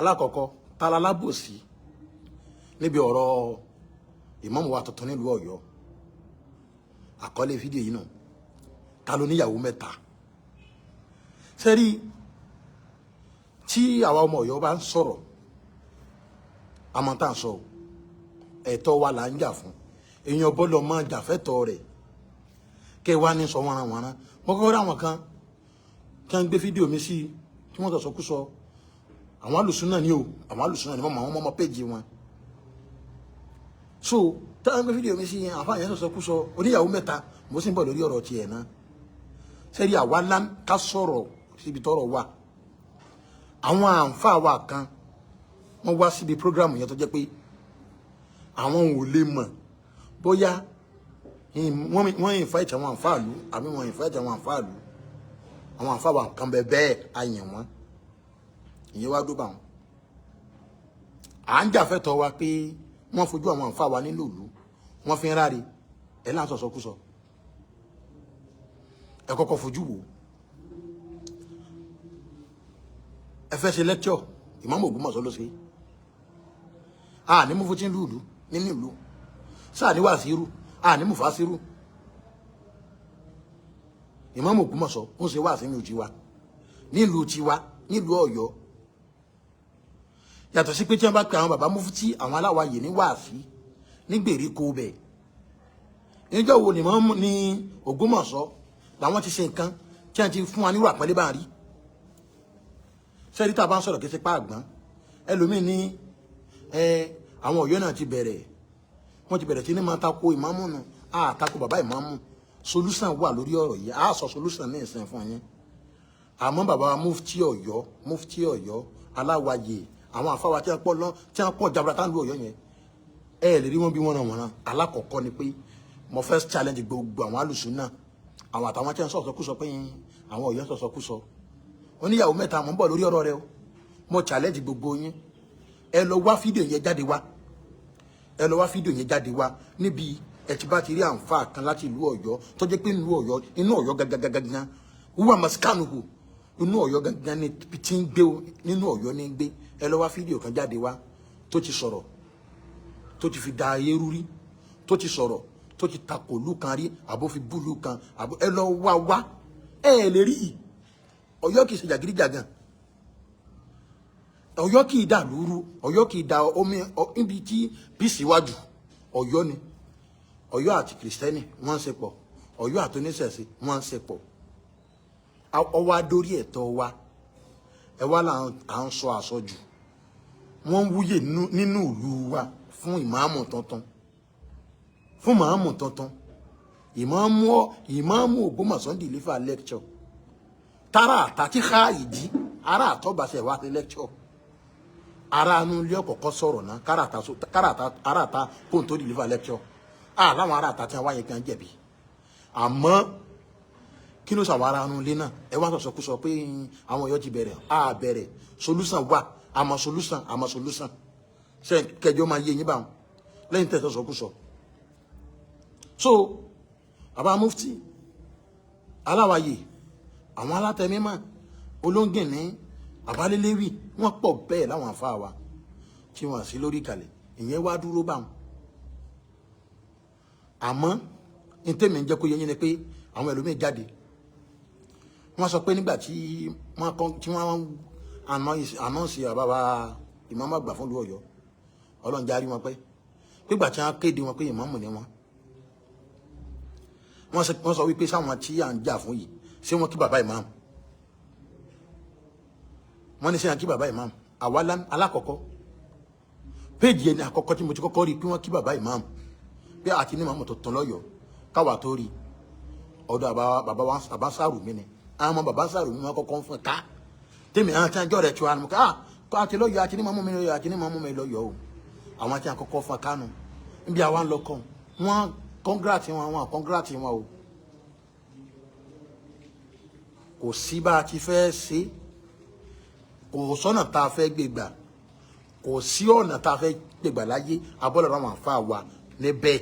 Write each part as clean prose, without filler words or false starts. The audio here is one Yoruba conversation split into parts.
alákọ̀ọ́kọ́ ta la lábòsí níbi ọ̀rọ̀ ìmáàmù wa tuntun nílùú Ọ̀yọ́ àkọlé fídíò yìí náà ta ló níyàwó mẹ́ta sẹ́rí tí àwa ọmọ Ọ̀yọ́ bá ń sọ̀rọ̀ àmọ́ tá à ń sọ ẹ̀tọ́ wa là ń jà fún èèyàn bọ́lọ̀ máa jà fẹ́tọ̀ rẹ̀ kẹ́ wá ní sọ wọ́nranwọ̀nran mo kọ́kọ́ rí àwọn kan kí wọ́n gbé fídíò mi sí tí wọ́n sọ̀sọ́kúsọ àwọn alùsùnà ni o àwọn alùsùnà ni wọ́n mọ péjì wọn so táwọn gbé fídíò mi sí yẹn àfáà yẹn sọ̀sọ́kúsọ oníyàwó mẹ́ta mo sì ń bọ̀ lórí ọ̀rọ̀ tiẹ̀ náà sẹ́rí àwa ká sọ̀rọ̀ síbi tọ́rọ̀ wà àwọn àǹfààní wa kan wọ́n wá síbi program yẹn tó jẹ́ pé àwọn ò lè mọ̀ bóyá wọ́n invite àwọn àǹfààlú àbí wọ́n invite àwọn àǹfààlú àwọn àǹfààwà kan bẹ́ẹ̀ àyàn wọn ìyẹn wá dóbà wọn à ń jà fẹ́tọ̀ wa pé wọ́n fojú àwọn àǹfààwà nílò ìlú wọ́n fi ń ráre ẹ̀ láǹsọ̀ sọkúsọ ẹ kọ́kọ́ fojú wò ẹ fẹ́ ṣe lecture Ìmáàmù Ògbómọ̀ṣọ́ ló ṣe ní mú fún tí ń lù ìlú nínú ìlú sáà ní wàásírù ní mú fàásírù Ìmáàmù Ògbómọ̀ṣọ́ ó ń ṣe wàásí ní tiwa nílùú tiwa nílùú Ọ̀yọ́ yàtọ̀ sí pé tí wọ́n bá pe àwọn bàbá mufti àwọn aláwàyè ní wàásí ní gbèríko bẹ̀ níjọ́ wo ni wọ́n ní Ògbómọ̀ṣọ́ làwọn ti ṣe nǹkan tí wọ́n ti fún wa nírú àpọ́nlé bá ń rí sẹ́rí tá a bá ń sọ̀rọ̀ kí ṣe pa àgbọ̀n ẹlòmíín ní àwọn Ọ̀yọ́ náà ti bẹ̀rẹ̀ wọ́n ti bẹ̀rẹ̀ sí ní máa tako ìmáàmù nù tako bàbá ìmáàmù solution wà lórí ọ̀rọ̀ yìí sọ solution ní ìsìn fún yín àmọ́ bàbá mufti Ọ̀yọ́ aláwàyè àwọn àfáwà tí wọ́n pọ̀ jaburata ń lu Ọ̀yọ́ yẹn lè rí wọn bí wọ́n ràn wọ́n ràn alákọ̀ọ́kọ́ ni pé mo fẹ́ challenge gbogbo àwọn alùsùn náà àwọn àtàwọn tí wọ́n sọ̀sọ́kúsọ pé àwọn Ọ̀yọ́ sọ̀sọ́kúsọ oníyàwó mẹ́ta mo ń bọ̀ lórí ọ̀rọ̀ rẹ o mo challenge gbogbo yín ẹ lọ wá fídíò yẹn jáde wá níbi ẹ ti bá ti rí àǹfààní kan láti ìlú Ọ̀yọ́ tó jẹ́ pé inú Ọ̀yọ́ gangan wúwà masikanuhu inú Ọ̀yọ́ gangan ni tí ń gbé nínú Ọ̀yọ́ ní gbé ẹ lọ wá fídíò kan jáde wá tó ti sọ̀rọ̀ tó ti fi da ayé rúrí tó ti sọ̀rọ̀ tó ti takò lù kan rí àbó fi búlù kan àbó ẹ lọ wá lè rí Ọ̀yọ́ kì í ṣe jàgídíjàgan Ọ̀yọ́ kì í dà lúrú Ọ̀yọ́ kì í da omi níbi tí bí síwájú Ọ̀yọ́ ni Ọ̀yọ́ àti kìrìsìtẹ́nì wọ́n ń ṣe pọ̀ Ọ̀yọ́ àti oníṣẹ̀ṣe wọ́n ń ṣe pọ̀ ọwọ́ adórí ẹ̀tọ́ wa ẹ wá là ń sọ àsọjù wọ́n ń wúyè nínú ìlú wa fún ìmáàmù tuntun ìmáàmù Ògbómọ̀ṣọ́ deliver lecture tara àtàtí ká ìdí ara àtọ́bàṣẹ wá sí lecture ara anú ilé ọ̀kọ̀ọ̀kọ́ sọ̀rọ̀ náà ara àta kóhùn tó deliver lecture láwọn ara àta tí wọ́n wáyé kan jẹ̀bi àmọ́ kí ló ṣàwọn ara anú ilé náà ẹ wá sọ̀sọ̀kúsọ pé àwọn Ọ̀yọ́ ti bẹ̀rẹ̀ bẹ̀rẹ̀ solution wà àmọ́ solution ṣe kẹjọ máa yé yín báwọn lẹ́yìn tẹ̀ sọ̀sọ̀kúsọ so bàbá mufti aláwàyè àwọn alátẹ̀mímọ́ olóńgìní àbálẹ́lẹ́wì wọ́n pọ̀ bẹ́ẹ̀ láwọn àfáà wa tí wọ́n sí lórí ìkàlẹ̀ ìyẹn wá dúró báwọn àmọ́ ní tèmi ń jẹ́ kó yé yín ni pé àwọn ẹlòmíì jáde wọ́n sọ pé nígbà tí wọ́n anọ́ọ̀sì àbábá ìmáàmù àgbà fún ìlú Ọ̀yọ́ Ọlọ́run járí wọn pé nígbà tí wọ́n kéde wọn pé ìmáàmù ni wọ́n sọ wípé sáwọn tí à ń jà fún yìí ṣé wọ́n kí bàbá ìmáàmù wọ́n ní ṣé wọ́n kí bàbá ìmáàmù àwa alákọ̀ọ́kọ́ péjì ẹni àkọ́kọ́ tí mo ti kọ́kọ́ rí pé wọ́n kí bàbá ìmáàmù pé àti ní ìmáàmù tuntun l'Ọ́yọ́ káwa tó rí ọ̀dọ̀ bàbá sáàrù mi ni àwọn ọmọ bàbá sáàrù mi wọ́n kọ́kọ́ ń fún ká tèmi àwọn tí wọ́n jọ rẹ̀ tí wọ́n á àti l'Ọ́yọ́ àti ní ìmáàmù mi l'Ọ́yọ́ àti ní ìmáàmù mi l'Ọ́yọ́ o àwọn tí wọ́n kọ́kọ́ fún ká nù níbi àwa ń lọ kàn wọ́n congrats wọn o kò sí bá a ti fẹ́ ṣe kò sọ́nà tá a fẹ́ gbégbà kò sí ọ̀nà tá a fẹ́ gbégbà láyé abọ́lọ̀ àwọn àfa wa níbẹ̀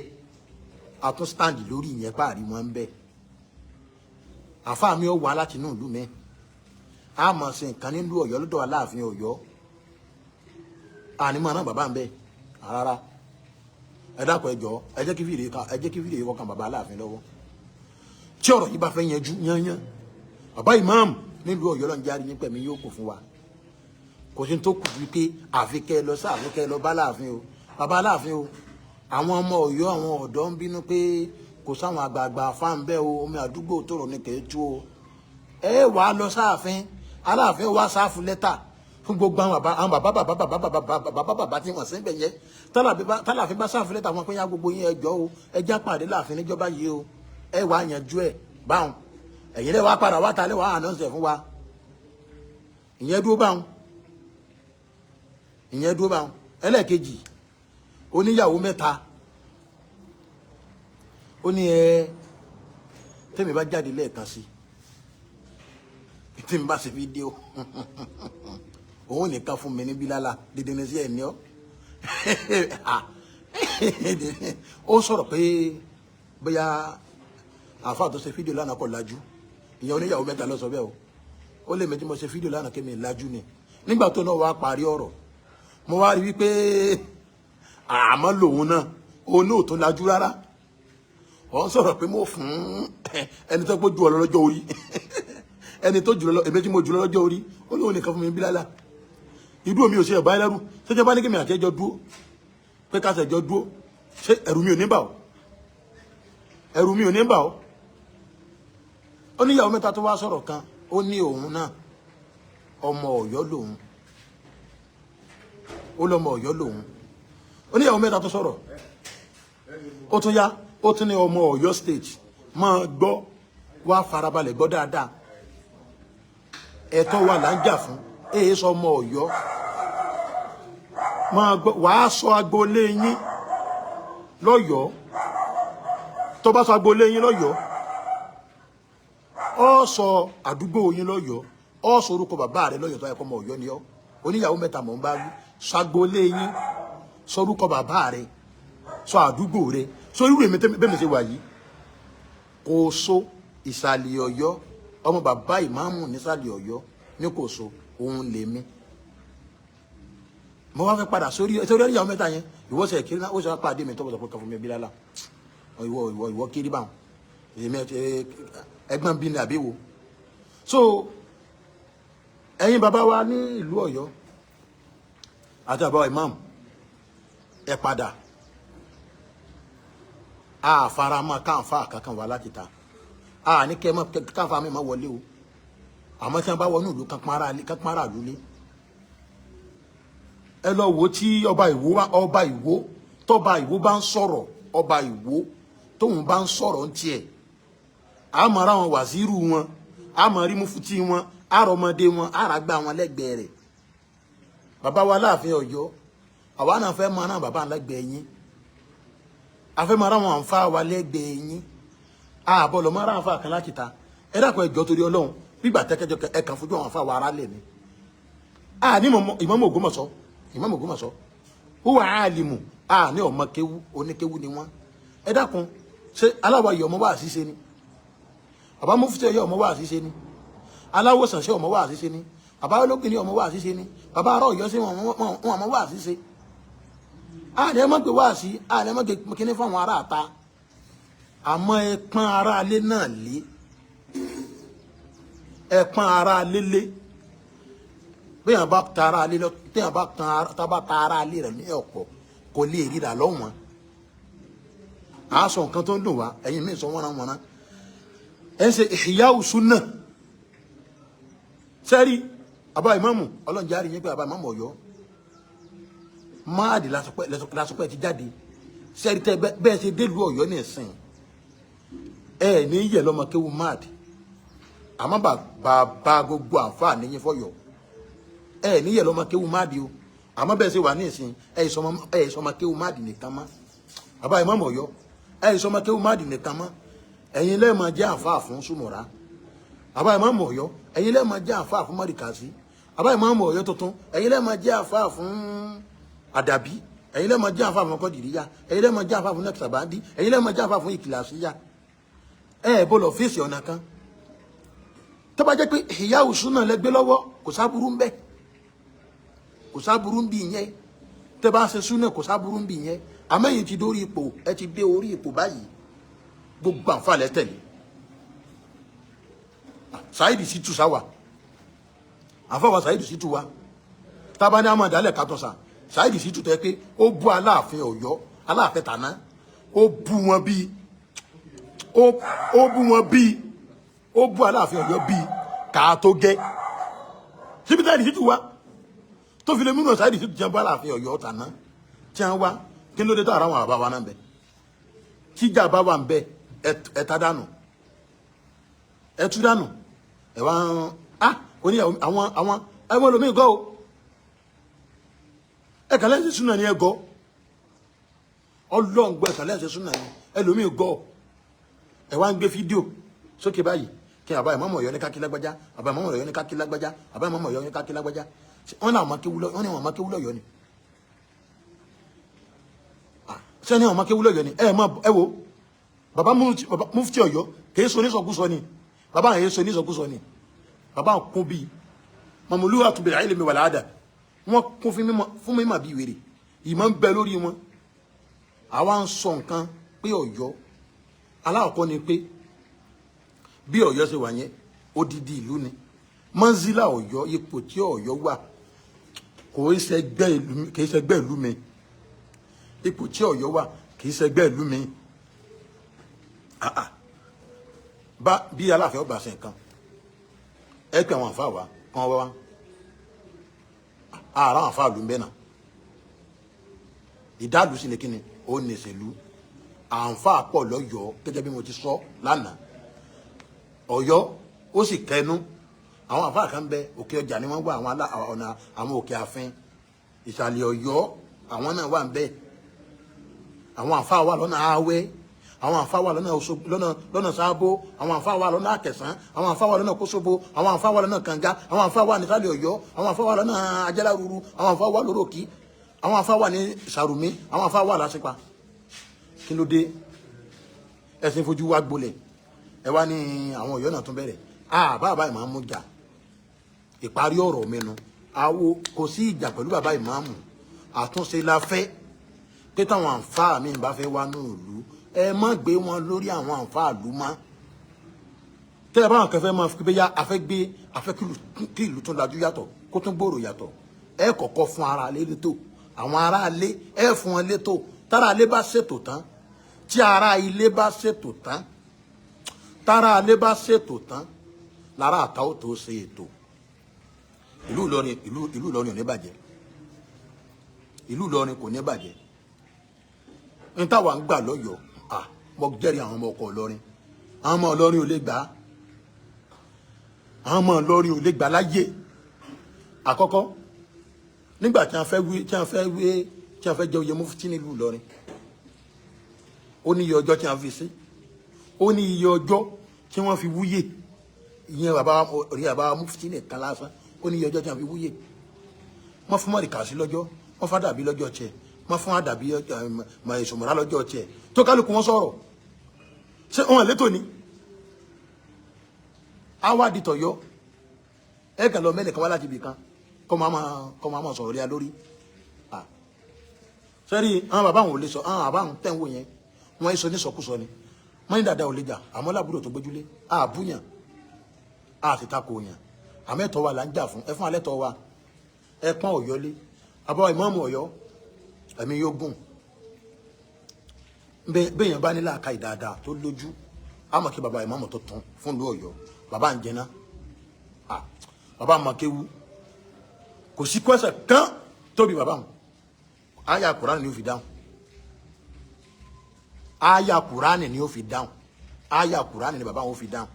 a tún stand lórí ìyẹn páàrí wọn ń bẹ̀ àfa mi ó wá láti inú ìlú mi a mọ̀ sí nǹkan nílùú Ọ̀yọ́ lọ́dọ̀ Aláàfin Ọ̀yọ́ àní máa ná bàbá ń bẹ rárá ẹ dákun ẹ jọ̀ọ́ ẹ jẹ́ kí fídíò yìí kọkàn bàbá Aláàfin lọ́wọ́ tí ọ̀rọ̀ yìí bá fẹ́ yanjú yányán bàbá ìmáàmù nílùú Ọ̀yọ́ lọ́n járe yín pẹ̀mí yóò kù fún wa kò sí tó kù ju pé àfikẹ́ lọ sáàfikẹ́ lọ bá Aláàfin o bàbá Aláàfin o àwọn ọmọ Ọ̀yọ́ àwọn ọ̀dọ́ ń bínú pé kò sáwọn àgbààgbà fáwọn bẹ́ẹ̀ o omi àdúgbò tó rọ̀ ní kẹ́ẹ̀tú o ẹ wà á lọ sáàfin Aláàfin wá sáàfù lẹ́tà fún gbogbo àwọn bàbá tí wọ́n sí bẹ̀ yẹn tálàfin bá sáàfù lẹ́tà wọn pé yá gbogbo yín ẹjọ́ o ẹjá pàdé láàfin níjọba yìí o ẹ wà á yanjú ẹ báwọn ẹ̀yin lẹ́wàá padà wá ta lẹ́wàá ànánsẹ̀ fún wa ìyẹn dúró báwọn ẹlẹ́ẹ̀kejì oníyàwó mẹ́ta ó ní tẹ́mi bá jáde lẹ́ẹ̀kan sí tẹ́mi bá ṣe fídíò òun nìkan fún mi ní bílálà dídí ní sí ẹ̀ ní ọ́ ó sọ̀rọ̀ pé bóyá àfáà tó ṣe fídíò lánàá kọ̀ lajú ìyẹn oníyàwó mẹ́ta ló sọ bẹ́ẹ̀ o ó lè méjì mo ṣe fídíò lánàá kí mi lajú ni nígbà tó náà wàá parí ọ̀rọ̀ mo wá rí wípé àmọ́ lòun náà òun náà tó lajú rárá wọ́n sọ̀rọ̀ pé mo fún ẹni tó gbójú ọ lọ́jọ́ orí ẹni tó jùlọ èmi tí mo jùlọ lọ́jọ́ orí ó lóun nìkan fún mi bílálà ìdúró mi ò ṣe ẹ̀bá ẹlẹ́rú ṣéjọ́ bá ní kí mi àti ẹjọ́ dúró pé ká ṣẹjọ́ dúró ṣé ẹ̀rù mi ò ní bà ọ́ ẹ̀rù mi ò ní bà ọ́ ó ní ìyàwó mẹ́ta tó wá sọ̀rọ̀ kan ó ní òun náà ọmọ Ọ̀yọ́ lòun ó lọ́mọ Ọ̀yọ́ lòun ó ní ìyàwó mẹ́ta tó sọ̀rọ̀ ó tún yá ó tún ní ọmọ Ọ̀yọ́ state máa gbọ́ wá farabalẹ̀ gbọ́ dáadáa ẹ̀tọ́ wa là ń jà fún èyí sọ ọmọ Ọ̀yọ́ máa gbọ́ wàá sọ agboolé yín lọ́yọ̀ọ́ tó bá sọ agboolé yín lọ́yọ̀ọ́ ó sọ àdúgbò yín lọ́yọ̀ọ́ ó sọ orúkọ bàbá rẹ lọ́yọ̀ọ́ tó yẹ kó ọmọ Ọ̀yọ́ ni ọ́ oníyàwó mẹ́ta mọ̀ ń bá wí sọ agboolé yín sọ orúkọ bàbá rẹ sọ àdúgbò rẹ sọ irú èmi bẹ́ẹ̀ mi ṣe wà yìí kò so ìsàlẹ̀ Ọ̀yọ́ ọmọ bàbá ìmáàmù nísàlẹ̀ Ọ̀yọ́ ní kò so òun lèmi mo wá fẹ́ padà sórí ìyàwó mẹ́ta yẹn ìwọ sẹ kiri náà ó sọ pàdé mi tó bọ̀ sọ pé kan fún mi bílálà ìwọ kiri báwọn èmi ẹ̀gbọ́n bí ní àbí wo so ẹ̀yin bàbá wa ní ìlú Ọ̀yọ́ àti àbá ìmáàmù ẹ padà a farama káǹfà kankan wà láti ta a ní kẹ́ mọ́ káǹfà mi máa wọlé o àmọ́ tí wọ́n bá wọnú ìlú kankan ara lulẹ̀ ẹ lọ wo tí ọba Ìwó tọba Ìwó bá ń sọ̀rọ̀ ọba Ìwó tóun bá ń sọ̀rọ̀ ń tiẹ̀ a máa ra wọn wàzírù wọn a máa rí mufti wọn àrọmọdé wọn àràgbà wọn lẹ́gbẹ̀ẹ́ rẹ̀ bàbá wa láàfin Ọ̀yọ́ àwa náà fẹ́ máa rán bàbá lẹ́gbẹ̀ẹ́ yín a fẹ́ máa rán wọn àǹfà wa lẹ́gbẹ̀ẹ́ yín àbọ̀ lọ́ máa rán àǹfà kan láti ta ẹ dákun ẹjọ́ torí Ọlọ́run gbígbà tẹ́kẹ́jọ ẹ kàn fojú àwọn àǹfà wa ara lẹ̀ ni a ní Ìmáàmù Ògbómọ̀ṣọ́ ó wà áàlìmù a ní ọmọ kéwú oníkéwú ni wọ́n ẹ dákun ṣé aláwa yìí ọmọ wa àṣìṣe ni bàbá mufti Ọ̀yọ́ ọmọ wa àṣìṣe ni aláwòsàn ṣe ọmọ wa àṣìṣe ni bàbá ológun ní ọmọ wa àṣìṣe ni bàbá ará Ọ̀yọ́ sí wọn ọmọ wa àṣìṣe àní ẹ má gbé wá sí àní ẹ má gbé kíní fún àwọn ará àta àmọ́ ẹ pọ́n ará alé náà lé ẹ pọ́n ará alé lé bẹ́ẹ̀ bá ta ará alé lọ téèyàn bá ta ará alé rẹ̀ ní ọ̀pọ̀ kò lè ríra lọ́wọ́n àásọ nǹkan tó ń dùn wá ẹ̀yin míì sọ wọ́nra ẹ ń ṣe ìhìyáwó súnà sẹ́rí àbá ìmáàmù ọlọ́njẹ́ àrí yín pé àbá ìmáàmù Ọ̀yọ́ máàdì lásọpẹ́ ti jáde sẹ́rí tẹ́ bẹ́ẹ̀ ṣe délùú Ọ̀yọ́ ní ìsìn ẹ ní yẹ lọ́mọ kéwu máàdì àmọ́ bàbá gbogbo àǹfààní yín fọ́yọ̀ ẹ ní yẹ lọ́mọ kéwu máàdì o àmọ́ bẹ́ẹ̀ ṣe wà ní ìsìn ẹ sọmọ kéwu máàdì nìkan mọ́ àbá ìmáàmù Ọ̀yọ́ ẹ sọmọ kéwu máàdì nìkan mọ́ ẹ̀yin lẹ́ẹ̀ máa jẹ́ àǹfààní fún Súmọ̀rá àbá ìmáàmù Ọ̀yọ́ ẹ̀yin lẹ́ẹ̀ máa jẹ́ àǹfààní fún Mọ́ríkàsí àbá ìmáàmù Ọ̀yọ́ tuntun ẹ̀yin lẹ́ẹ̀ máa jẹ́ àǹfààní fún Àdàbí ẹ̀yin lẹ́ẹ̀ máa jẹ́ àǹfààní fún Kọ́dìríyà ẹ̀yin lẹ́ẹ̀ máa jẹ́ àǹfààní fún Nẹ́kṣàbándí ẹ̀yin lẹ́ẹ̀ máa jẹ́ àǹfààní fún Ìkìlàsíyà bó lọ fèsì ọ̀nà kan tó bá jẹ́ pé ìyáwó súnà lẹ́gbẹ́ lọ́wọ́ kò sáburú ń bẹ kò sáburú ń bí ìyẹn tẹ́ bá ṣe súnà kò sábúrú ń bì yẹn àmẹ́yìn ti dórí ipò ẹ ti dé orí ipò báyìí gbogbo àǹfààní tẹ̀lé Saheed Shittu sáwà àfọwọ́ Saheed Shittu wa tábà ní àmọ́ ìdálẹ̀ kàtọ́sà Saheed Shittu tẹ́ pé ó bú Aláàfin Ọ̀yọ́ Aláàfin tàná ó bú wọn bíi ó bú Aláàfin Ọ̀yọ́ bíi kàá tó gẹ́ síbi Saheed Shittu wa tó fi lè múnú Saheed Shittu jẹ́ bú Aláàfin Ọ̀yọ́ tàná tí wọ́n wá kí ló dé tó ara wọn àbá wa náà bẹ tíjà bá wà ń bẹ ẹ̀ta dànù ẹ̀tú dànù ẹ̀wà oní àwọn ẹlòmíì gọ́ o ẹ̀ka lẹ́sẹ̀ súnà ni ẹ gọ́ ọlọ́ngbọ́ ẹ̀ka lẹ́sẹ̀ súnà ni ẹlòmíì gọ́ ẹ̀wà ń gbé fídíò sókè báyìí kí àbá ìmọ̀mọ̀ Ọ̀yọ́ ní kákí lágbájá àbá ìmọ̀mọ̀ Ọ̀yọ́ ní kákí lágbájá àbá ìmọ̀mọ̀ Ọ̀yọ́ ní kákí lágbájá wọ́n ní àwọn akéwúlọ̀ Ọ̀yọ́ ni sẹ́ni àwọn akéwúlọ̀ Ọ̀yọ́ ni ẹ wo bàbá mufti Ọ̀yọ́ kìí so nísọkúsọ ni bàbá àyè so nísọkúsọ ni bàbá kún bíi mamulu àtúbẹ̀rẹ̀ ilmi wal adab wọ́n kún fún mímọ̀ bíi wèrè ìmọ̀ ń bẹ lórí wọn àwa ń sọ nǹkan pé Ọ̀yọ́ aláwọ̀kọ́ ni pé bí Ọ̀yọ́ ṣe wà yẹn odidi ìlú ni mọ́ńsílà Ọ̀yọ́ ipò tí Ọ̀yọ́ wà kò í ṣẹgbẹ́ ìlú mi ipò tí Ọ̀yọ́ wà kì í ṣẹgbẹ́ ìlú mi bá bí Aláàfin ọba ṣe nǹkan ẹ pé àwọn àǹfà wa kan wá ara àwọn àǹfà lù ń bẹ náà ìdálù sí ni kí ni ó ní ìṣèlú àǹfà pọ̀ lọ́yọ̀ọ́ gẹ́gẹ́ bí mo ti sọ lánàá Ọ̀yọ́ ó sì kẹnu àwọn àǹfà kan bẹ Òkè Ọjà ni wọ́n wà àwọn Òkè Àfin ìsàlẹ̀ Ọ̀yọ́ àwọn náà wà ń bẹ àwọn àǹfà wà lọ́nà Awẹ́ àwọn àǹfà wà lọ́nà Sábó àwọn àǹfà wà lọ́nà Àkẹsàn àwọn àǹfà wà lọ́nà Kóṣogbo àwọn àǹfà wà lọ́nà Kànga àwọn àǹfà wà ní ìsàlẹ̀ Ọ̀yọ́ àwọn àǹfà wà lọ́nà Ajálárúrú àwọn àǹfà wà lóròkì àwọn àǹfà wà ní Sàrùmí àwọn àǹfà wà lásìpa kí ló dé ẹ̀sìn fojú wa gbolẹ̀ ẹ wá ní àwọn Ọ̀yọ́ náà tún bẹ̀rẹ̀ bàbá ìmáàmù jà ìparí ọ̀rọ̀ mẹ́nu àwo kò sí ìjà pẹ̀lú bàbá ìmáàmù àtúnṣe la fẹ́ pé táwọn àǹfà mi bá fẹ́ wá ní ìlú ẹ má gbé wọn lórí àwọn àǹfà ìlú mọ́ tẹ́lẹ̀ báwọn kẹfẹ́ máa fi bẹ́yà afẹ́ kí ìlú tún lajú yàtọ̀ kó tún gbòòrò yàtọ̀ ẹ kọ́kọ́ fún ara lé létò àwọn ará ilé ẹ fún wọn létò tára ilé bá ṣètò tán tí ará ilé bá ṣètò tán tára ilé bá ṣètò tán lára àtàwọn tó ṣe ètò ìlú Ìlọrin ò ní bàjẹ́ ìlú Ìlọrin kò ní bàjẹ́ ní táwa ń gbà lọ́yọ̀ọ́ mo jẹ́rìí àwọn ọmọ ọkọ̀ Ìlọrin àwọn ọmọ Ìlọrin ò lè gbà àwọn ọmọ Ìlọrin ò lè gbà láyé àkọ́kọ́ nígbà tí wọ́n fẹ́ jẹ oyè mufti nílùú Ìlọrin ó ní iye ọjọ́ tí wọ́n fi sí ó ní iye ọjọ́ tí wọ́n fi wúyè ìyẹn bàbá mufti nìkan lásán ó ní iye ọjọ́ tí wọ́n fi wúyè wọ́n fún mọ́rìkà sí lọ́jọ́ wọ́n fún àdàbí lọ́jọ́ tiẹ̀ wọ́n fún àdàbí ìṣòmọ̀rá lọ́jọ́ tiẹ̀ tó kálukú wọn sọ̀rọ̀ ṣé wọn létò ni awádìí tọ̀yọ́ ẹ kàn lọ mẹ́nìkan wá láti ibì kan kọ́ máa sọ̀rọ̀ lé lórí sẹ́rí àwọn bàbá àwọn ò lè sọ àwọn bàbá àwọn tẹ̀ ń wò yẹn wọ́n sọ ní sọkúsọ ni wọ́n ní dáadáa ò lè jà àmọ́ lábúrò tó gbójúlé àbúyàn àti tako yàn àmẹ́tọ̀ wa là ń jà fún ẹ fún alẹ́tọ̀ wa ẹ pọ́n Ọ̀yọ́ lé àbáwá ìmáàmù Ọ̀yọ́ ẹ̀mí yóò gùn bẹ́ẹ̀yàn bá nílà aka ìdáadáa tó lójú àmọ́ kí bàbá ìmáàmù tó tán fún ìlú Ọ̀yọ́ bàbá ń jẹná bàbá àmàkéwu kò sí kwẹ́sẹ̀ kán tóbi bàbá wọn àyà Kùránì ni ó fi dáhùn àyà Kùránì ni ó fi dáhùn àyà Kùránì ni bàbá wọn ó fi dáhùn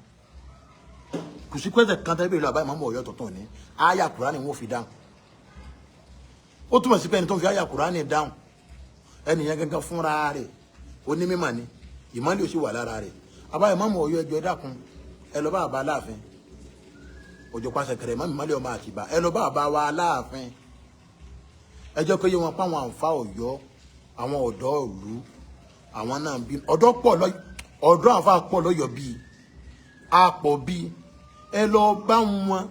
kò sí kwẹ́sẹ̀ kán tẹ́bí ìlú bàbá ìmáàmù Ọ̀yọ́ tuntun ní àyà Kùránì wọn ó fi dáhùn ó túmọ̀ sí pé ẹni tó ń fi àyà Kùránì dáhùn ẹnìyẹn gẹ́gẹ́ fúnra rẹ̀ onímọ̀ ni ìmọ̀lẹ̀ ò sì wà lára rẹ̀ bàbá ìmáàmù Ọ̀yọ́ ẹjọ́ dákun ẹ lọ bá bàbá Aláàfin òjò pàṣẹ kẹrẹ mọ́ ìmọ̀lẹ̀ ọmọ Àtìbà ẹ lọ bá bàbá wa Aláàfin ẹjọ́ pé yé wọn pa àwọn àǹfà Ọ̀yọ́ àwọn ọ̀dọ́ ìlú àwọn náà bí ọ̀dọ́ àǹfà pọ̀ lọ́yọ̀ bíi àpọ̀ bíi ẹ lọ bá wọn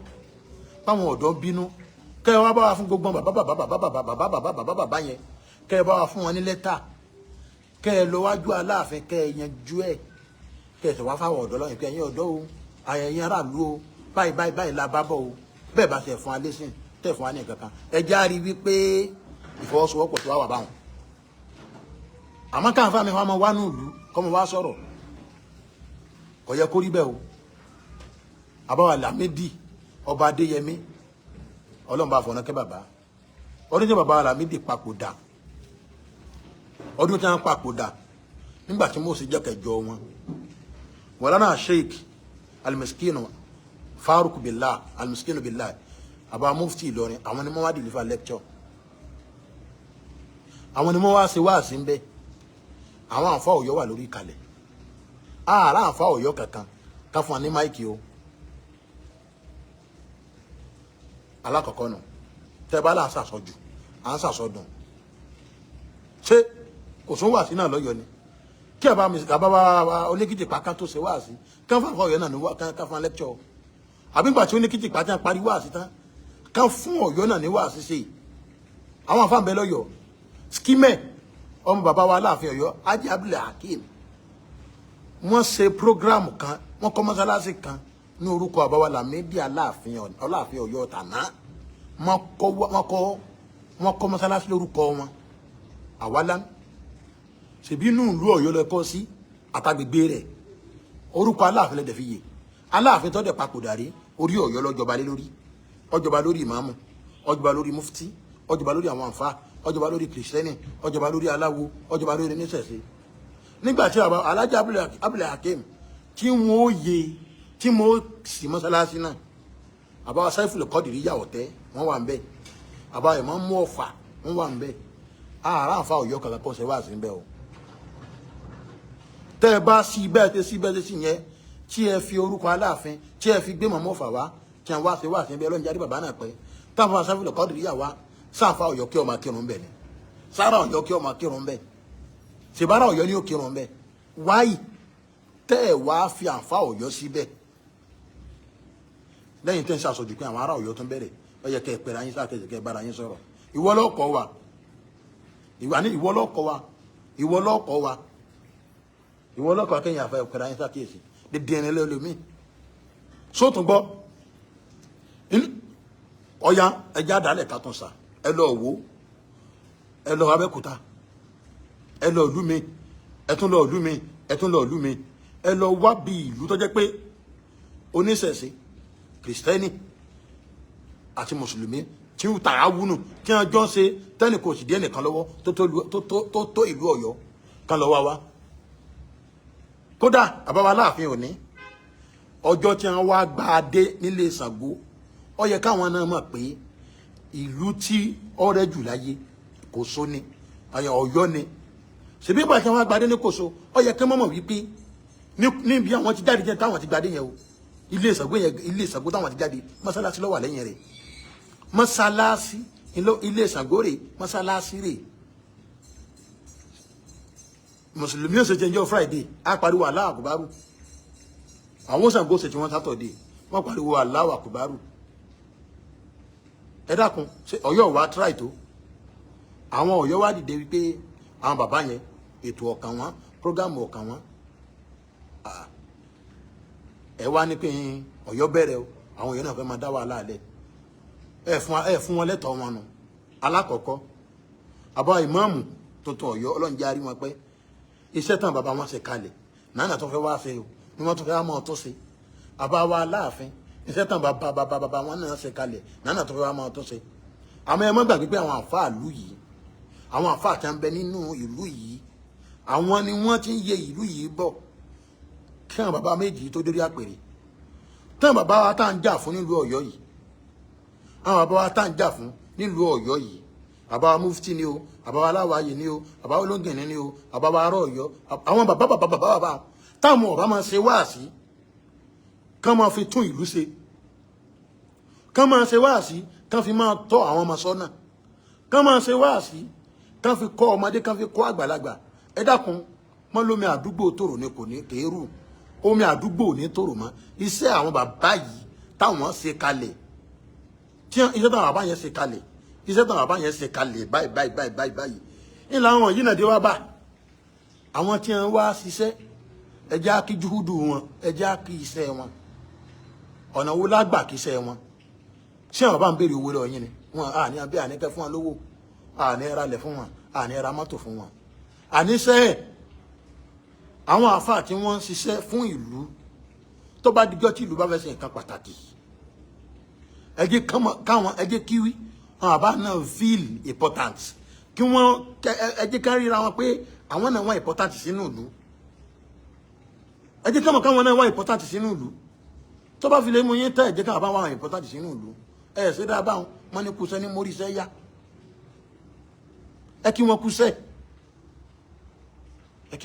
báwọn ọ̀dọ́ bínú kẹ́ wá bá wa fún gbogbo bàbá yẹn kẹ́ bá wa fún wọn ní lẹ́tà kẹ́ lọ wájú Aláàfin kẹ́ yanjú ẹ̀ kẹ́ sọ wá fáwọn ọ̀dọ́ lọ́yìn pé ẹ̀yin ọ̀dọ́ o ayẹyẹ aráàlú o báyìí la bá bọ̀ o bẹ́ẹ̀ bá ṣe fún wa lẹ́sìn tẹ̀ fún wa ní nǹkan kan ẹ járe wípé ìfọwọ́sowọ́pọ̀ tó wá wà báwọn àmọ́ káàfà mi wá mọ wá ní ìlú kọ́mọ wá sọ̀rọ̀ kò yẹ kó rí bẹ́ẹ̀ o àbáwá Lámídì ọba Adéyẹmí ọlọ́run bá fọ̀nà kẹ́ bàbá ọdún tí bàbá Lámídì papòdà ọdún tí wọ́n papòdà nígbà tí Mósè jẹ́ kẹjọ wọn Mọ̀lánà Sheikh Al-Miskinu Faruk Billah Al-Miskinu Billah àbá mufti Ìlọrin àwọn ni wọ́n wá deliver lecture àwọn ni wọ́n wá ṣe wáàsí ń bẹ àwọn àǹfà Ọ̀yọ́ wà lórí ìkàlẹ̀ ààrà àǹfà Ọ̀yọ́ kankan ká fún wa ní máìkì o alákọ̀ọ́kọ́ nù tẹ́ bá là ń sàsọjù à ń sàsọdùn ṣé kò sún wáàsí náà lọ́yọ̀ ni kí àbá oníkìtì pàkà tó ṣe wáàsí kán fún àǹfà Ọ̀yọ́ náà ní ká fún lecture àbígbà tí oníkìtì pàkà parí wáàsí tán kán fún Ọ̀yọ́ náà ní wáàsí ṣe àwọn àǹfà ń bẹ lọ́yọ̀ skimẹ ọmọ bàbá wa Aláàfin Ọ̀yọ́ Haji Abdul Hakeem wọ́n ṣe program kan wọ́n kọ́ mọ́sálásí kan ní orúkọ bàbá wa Lámídì Aláàfin Ọ̀yọ́ tàná wọ́n kọ́ mọ́sálásí lórúkọ wọn àwálá ṣèbí inú ìlú Ọ̀yọ́ lẹkọ sí àtàgbègbè rẹ̀ orúkọ Aláàfin lẹdẹ fi yè Aláàfin tó dẹ papòdà rí orí Ọ̀yọ́ lọjọba lé lórí ọjọba lórí ìmáàmù ọjọba lórí mufti ọjọba lórí àwọn àǹfà ọjọba lórí kìrìsìtẹ́nì ọjọba lórí aláwo ọjọba lórí oníṣẹ̀ṣe nígbà tí Alhaji Abdul Hakeem tí wọ́n yẹ tí mo sì mọ́sálásí náà àbáwá Saiful Qadir yàwọ̀ tẹ́ wọ́n wà ń bẹ̀ àbáwá ìmọ̀ mú ọ̀fà wọ́n wà ń bẹ̀ ààrà àǹfà Ọ̀yọ́ kankan kọ́ ṣe wá sí ń bẹ̀ o tẹ́ ẹ bá sí bẹ́ẹ̀ tẹ́ sí bẹ́ẹ̀ tẹ́ sí yẹn tí ẹ fi orúkọ Aláàfin tí ẹ fi gbé mọ̀mọ́ ọ̀fà wá tí wọ́n wá ṣe wá sí ń bẹ̀ ọlọ́njẹ́ bàbá náà pẹ́ táwọn Saiful Qadir yàwá sáfà Ọ̀yọ́ kí ọmọ kírun bẹ ni sára Ọ̀yọ́ kí ọmọ kírun bẹ ṣèbára Ọ̀yọ́ ni ó kírun bẹ wáyì tẹ́ ẹ wá fi àǹfà Ọ̀yọ́ síbẹ̀ lẹ́yìn tẹ́ ń ṣàṣọjù pé àwọn ará Ọ̀yọ́ tún bẹ̀rẹ̀ ó yẹ kẹ́ ẹ pẹ̀lú ayín sákẹsẹ kẹ́ ẹ bára yín sọ̀rọ̀ ìwọ lọkọ wa ìwọ lọkọ kẹ́yìn àfẹ pẹ̀lú ayín sákẹsẹ dédé ẹni lẹlòmí sótún gbọ́ ọya ẹja dálẹ̀ ká tún sa ẹ lọ Òwó ẹ lọ Abẹ́òkúta ẹ lọ ìlú mi ẹ tún lọ ìlú mi ẹ tún lọ ìlú mi ẹ lọ wá bí ìlú tó jẹ́ pé oníṣẹ̀ṣe kìrìsìtẹ́nì àti mùsùlùmí tí ń tàrà wúnù tí wọ́n jọ ń ṣe tẹ́nì kò sì díẹ̀ nìkan lọ́wọ́ tó ìlú Ọ̀yọ́ kan lọ wá wá kódà àbáwá Aláàfin òní ọjọ́ tí wọ́n wá gba adé nílé Ṣàngó ó yẹ káwọn náà mọ̀ pé ìlú tí ọ̀rẹ́ jù láyé Kòso ni Ọ̀yọ́ ni ṣèbí ìgbà tí wọ́n gbadé ní Kòso ó yẹ kí wọ́n mọ̀ wípé níbi àwọn ti jáde jẹ́ táwọn ti gbadé yẹn o ilé Ṣàngó táwọn ti jáde mọ́sálásí ló wà lẹ́yìn rẹ̀ mọ́sálásí ilé Ṣàngó rẹ̀ mọ́sálásí rẹ̀ mùsùlùmí ó ṣe jẹ́ ọjọ́ Friday á pariwo Allahu Akbar àwọn Ṣàngó ṣe tí wọ́n Saturday wọ́n pariwo Allahu Akbar ẹ dákun ṣe Ọ̀yọ́ wa try tó àwọn Ọ̀yọ́ wa dìde wípé àwọn bàbá yẹn ètò ọkàn wọn program ọkàn wọn ẹ wá ní pé Ọ̀yọ́ bẹ̀rẹ̀ o àwọn Ọ̀yọ́ náà fẹ́ máa dá wàhálà alẹ ẹ fún wọn lẹ́tọ̀ọ́ wọn nù alákọ̀ọ́kọ́ àbá ìmáàmù tuntun Ọ̀yọ́ Ọlọ́run jẹ́ àrí wọn pé iṣẹ́ tán bàbá wọn ṣe kalẹ̀ náà tó fẹ́ wá ṣe o ni wọ́n tó fẹ́ wá mọ́ ọ tó ṣe àbá wa Aláàfin iṣẹ́ tán bàbá wọn náà ṣe kalẹ̀ náà tó fẹ́ wá mọ́ ọ tó ṣe àmọ́ ẹ má gbàgbé pé àwọn àfáà ìlú yìí àwọn àfáà tí ń bẹ nínú ìlú yìí àwọn ni wọ́n ti ń yẹ ìlú yìí bọ̀ kí àwọn bàbá méjì tó dórí àpèrè tán bàbá wa tá ń jà fún nílùú Ọ̀yọ́ yìí àwọn bàbá wa tá ń jà fún nílùú Ọ̀yọ́ yìí bàbá wa mufti ni o bàbá wa Aláwàyè ni o bàbá wa Olóngìní ni o bàbá wa ará Ọ̀yọ́ àwọn bàbá táwọn ọba máa ṣe wáàsí kán máa fi tún ìlú ṣe kán máa ṣe wáàsí kán fi máa tọ́ àwọn ọmọ sọ́nà kán máa ṣe wáàsí kán fi kọ́ ọmọdé kán fi kọ́ àgbàlagbà ẹ dákun mọ́ lómi àdúgbò tòrò ni kò ní kéérù omi àdúgbò ní tòrò mọ́ iṣẹ́ àwọn bàbá yìí táwọn ṣe kalẹ̀ tí iṣẹ́ táwọn àbá yẹn ṣe kalẹ̀ iṣẹ́ táwọn àbá yẹn ṣe kalẹ̀ báyìí ní làwọn yìí náà dé wá bá àwọn tí wọ́n wá ṣiṣẹ́ ẹjẹ́ kí júhùdù wọn ẹjẹ́ kí iṣẹ́ wọn ọ̀nà wo lágbà kí iṣẹ́ wọn ṣé àwọn bá ń béèrè owó lọ yín ni wọn àní abẹ́ àníkẹ́ fún wọn lówó àní ẹra lẹ̀ fún wọn àní ẹra mọ́tò fún wọn àníṣẹ́ àwọn àfáà tí wọ́n ń ṣiṣẹ́ fún ìlú tó bá dijọ́ tí ìlú bá fẹ́ ṣe nǹkan pàtàkì ẹ jẹ́ kí àwọn àbá náà feel important kí wọ́n ẹ jẹ́ ká ríra wọn pé àwọn náà wá important sínú ìlú ẹ jẹ́ káwọn náà wá important sínú ìlú tó bá fi lè mú yín tẹ́ ẹ jẹ́ káwọn bá wá important sínú ìlú ẹ ṣe dáa báwọn wọn ní kúṣẹ́ ní mórí iṣẹ́ yá ẹ kí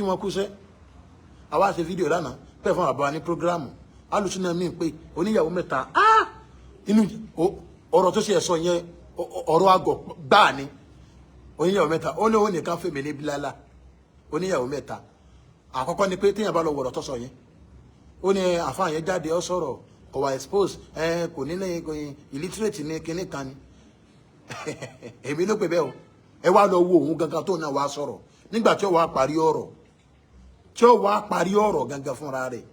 wọn kúṣẹ́ àwa ṣe fídíò lánàá pẹ́ fún àbá ní prógráàmù alùsùnà mi pé oníyàwó mẹ́ta inú ọ̀rọ̀ tó ṣe ẹ̀sọ́ yẹn ọ̀rọ̀ àgọ̀ gbáà ni oníyàwó mẹ́ta ó ní òun nìkan fèmí ní bílálà oníyàwó mẹ́ta àkọ́kọ́ ni pé téèyàn bá lọ wọ̀rọ̀ tó sọ yẹn ó ní àfáà yẹn jáde ó sọ̀rọ̀ kò wá expose kò ní lẹ́yìn illiterate ní kinní kan ni èmi ló pè bẹ́ẹ̀ o ẹ wá lọ wo òun gangan tó náà wá sọ̀rọ̀ nígbà tí ó wá parí ọ̀rọ̀ gangan fúnra rẹ̀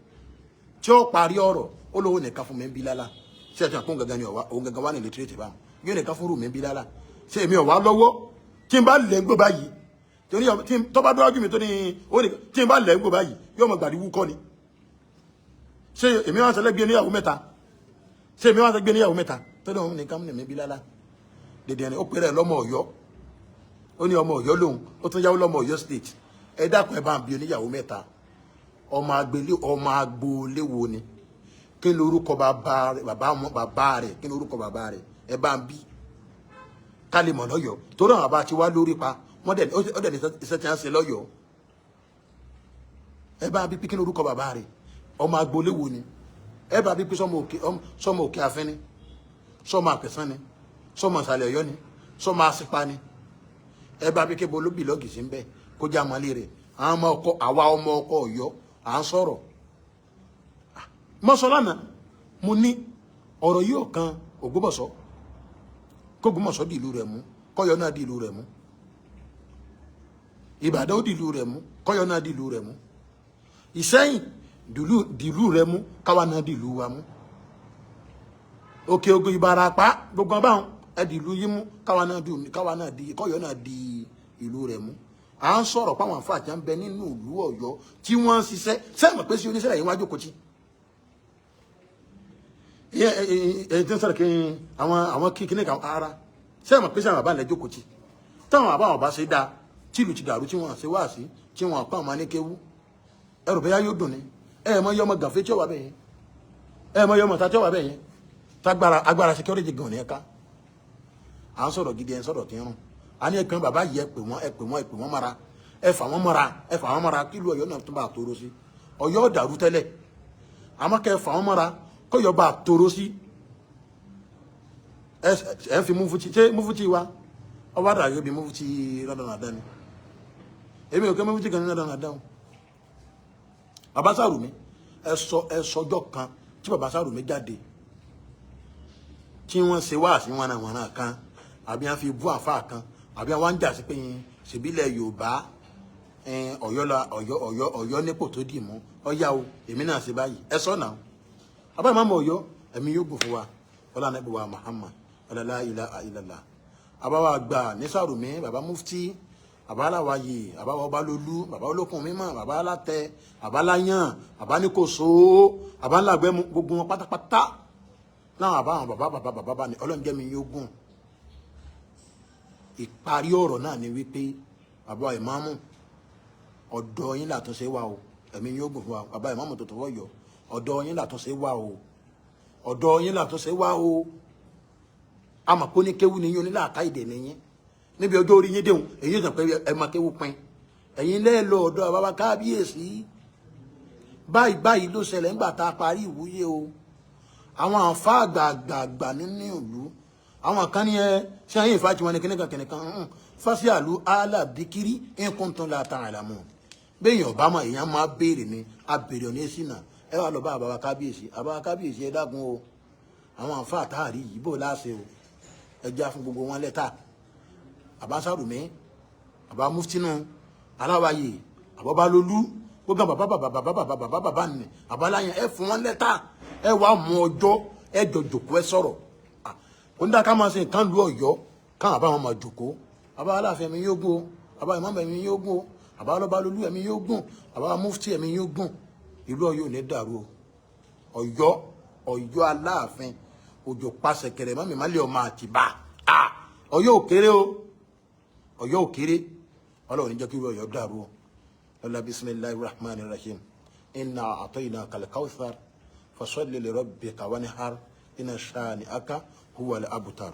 tí ó parí ọ̀rọ̀ ó lówó nìkan fún mi ń bí lálá ṣé ẹ ti hàn kó gangan ni òun gangan wà ní illiterate báwọn yóò nìkan fún rú mi ń bí lálá ṣé èmi ò wá lọ́wọ́ tí n bá lẹ̀ ń gbó báyìí torí tó bá dọ́jú mi tó ní ó nìkan tí n bá lẹ̀ ń gbó báyìí yóò mọ̀ gbàdí wúkọ́ ni ṣé èmi wá sẹlẹ̀ gbé níyàwó mẹ́ta tó ní òun nìkan mi bí lálá dèdè ni ó pèrè lọ́mọ Ọ̀yọ́ ó ní ọmọ Ọ̀yọ́ lòun ó tún yáwó lọ́mọ Ọ̀yọ́ state ẹ dákun ẹ bá ń bí oníyàwó mẹ́ta ọmọ agboolé wo ni kí ni orúkọ bàbá rẹ̀ kí ni orúkọ bàbá rẹ̀ ẹ bá ń bí ká lè mọ̀ lọ́yọ̀ọ́ torí àwọn àbá ti wá lórí pa wọ́n dẹ̀ ní iṣẹ́ tí wọ́n ṣe lọ́yọ̀ọ́ ẹ bá ń bí kí ni orúkọ bàbá rẹ̀ ọmọ agboolé wo ni ẹ bá bí pé sọmọ òkè afẹ́ ni sọmọ àpẹ̀sán ni sọmọ ìsàlẹ̀ Ọ̀yọ́ ni sọmọ àsìpa ni ẹ bá bí kébọ olóbì lọ́gì sí ń bẹ́ kó já mọ́lé rẹ̀ àwa ọmọ ọkọ Ọ̀yọ́ à ń sọ̀rọ̀ mọ́sọ́lánà mo ní ọ̀rọ̀ yóò kan Ògbómọ̀ṣọ́ k'Ògbómọ̀ṣọ́ di ìlú rẹ̀ mú k'Ọ̀yọ́ náà di ìlú rẹ̀ mú Ìbàdàn ó di ìlú rẹ̀ mú k'Ọ̀yọ́ náà di ìlú rẹ̀ mú Ìṣẹ́yìn di ìlú rẹ̀ mú káwa náà di ìlú wa mú Òkè Ògùn Ìbàràpá gbogbo báwọn ẹ di ìlú yín mú káwa náà di k'Ọ̀yọ́ náà di ìlú rẹ̀ mú à ń sọ̀rọ̀ páwọn àfáàjà ń bẹ nínú ìlú Ọ̀yọ́ tí wọ́n ń ṣiṣẹ́ sẹ́mọ̀ pé sí oníṣẹ́ yìí wájú kò tí èyí tí ń sọ̀rọ̀ kí àwọn kíkí nìkan ara sẹ́mọ̀ pé sí àwọn àbá lẹ́jọ́ kò tí táwọn àbá wọn bá ṣe dáa tí ìlú ti dàrú tí wọ́n ṣe wá sí tí wọ́n pa ọmọ ní kéwú ẹrù bẹ́yà yóò dùn ní mọ yọmọ gàfé tí ó wà bẹ́yẹn mọ yọmọ ta tí ó wà bẹ́yẹn tágbára agbára security gan ní ẹ̀ka à ń sọ̀rọ̀ gidi ẹ̀ ń sọ̀rọ̀ tí ń rùn a ní ẹ̀kan bàbá yìí ẹ pè wọ́n mara ẹ fà wọ́n mara kí ìlú Ọ̀yọ́ náà tún bá tóró sí Ọ̀yọ́ dàrú tẹ́lẹ̀ àmọ́ kẹ́ fà wọ́n mara kọ́yọ́ bá tóró sí ẹ fi Mufti ṣé Mufti wa ọba dàgbé bí Mufti rádànàdá ni èmi ò kẹ́ Mufti kan ní rádànàdá o bàbá Sàrùmí ẹ sọjọ́ kan tí bàbá Sàrùmí jáde tí wọ́n ṣe wáàsí wọn náà kan àbí wọ́n fi bú àfáà kan àbí àwọn ń jà sí pé ṣèbílẹ̀ Yorùbá Ọ̀yọ́ nípò tó dì mú ọyá o èmi náà ṣe báyìí ẹ sọ náà abá ìmáàmù Ọ̀yọ́ ẹ̀mí yóò gùn fún wa ọlá Ànábì wa Muhammad la ilaha illallah àbáwá gbà ní Sàrùmí bàbá Mufti bàbá aláwàyè bàbá Ọbalólú bàbá olókùn mímọ́ bàbá alátẹ bàbá láyàn bàbá níkòsó bàbá ńlágbẹ́ gbogbo wọn pátápátá láwọn àbáwọn bàbá bá ní Ọlọ́run jẹ́ mi yóò gùn ìparí ọ̀rọ̀ náà ni wípé bàbá ìmáàmù ọ̀dọ̀ yín làtúnṣe wà o ẹ̀mí yóò gùn fún wa bàbá ìmáàmù tó tọwọ́ yọ ọ̀dọ̀ yín làtúnṣe wà o ọ̀dọ̀ yín làtúnṣe wà o àmọ́ pé ní kéwú ni yín onílàáká ìdè nìyín níbi ọjọ́ orí yín déhùn èyí sọ pé ẹ máa kéwú pin ẹ̀yin lẹ́ẹ̀lọ ọ̀dọ̀ bàbá kábíyèsí báyìí ló ṣẹlẹ̀ ńgbà tá a parí ìwúyé o àwọn àǹfà àgbààgbà nínú ìlú àwọn kan ní ṣe ayé ìfàjì wọn ní kìnnìkan fásí àlú alábìkiri nǹkan tó la tàn àlàmù béèyàn bá mọ èèyàn máa béèrè ni abèrè ọ̀nà èsì náà ẹ wà lọ bá àbáwá kábíyèsí ẹ dákun o àwọn àǹfà àtàrí yìí bò láṣẹ o ẹja fún gbogbo wọn lẹ́tà àbá Sàrùmí àbá Muftinu Aláwàyè àbọ̀bá Lolú gbogbo bàbá nì àbáláyẹn ẹ fún wọn lẹ́tà ẹ wà mú ọjọ́ ẹ jòkó ẹ sọ̀rọ̀ kò ní dá ká máa ṣe nǹkan lu Ọ̀yọ́ káwọn àbá wọn máa jòkó àbá Aláàfin ẹ̀mí yóò gùn àbá Ìmáàmù ẹ̀mí yóò gùn àbá Ọlọ́ba Lolú ẹ̀mí yóò gùn àbá Mufti ẹ̀mí yóò gùn ìlú Ọ̀yọ́ ò ní dàrú Ọ̀yọ́ Aláàfin òjò pàṣẹ kẹrẹ mọ́mí má lè ọmọ Àtìbà Ọ̀yọ́ ò kéré o Ọ̀yọ́ ò kéré Ọlọ́run ní jẹ́ kí Ọ̀yọ́ dàrú o Allah bismillahir rahmanir rahim inna a'tainaka al-kawthar fasalli li rabbika wanhar inna shani'aka huwal abtar.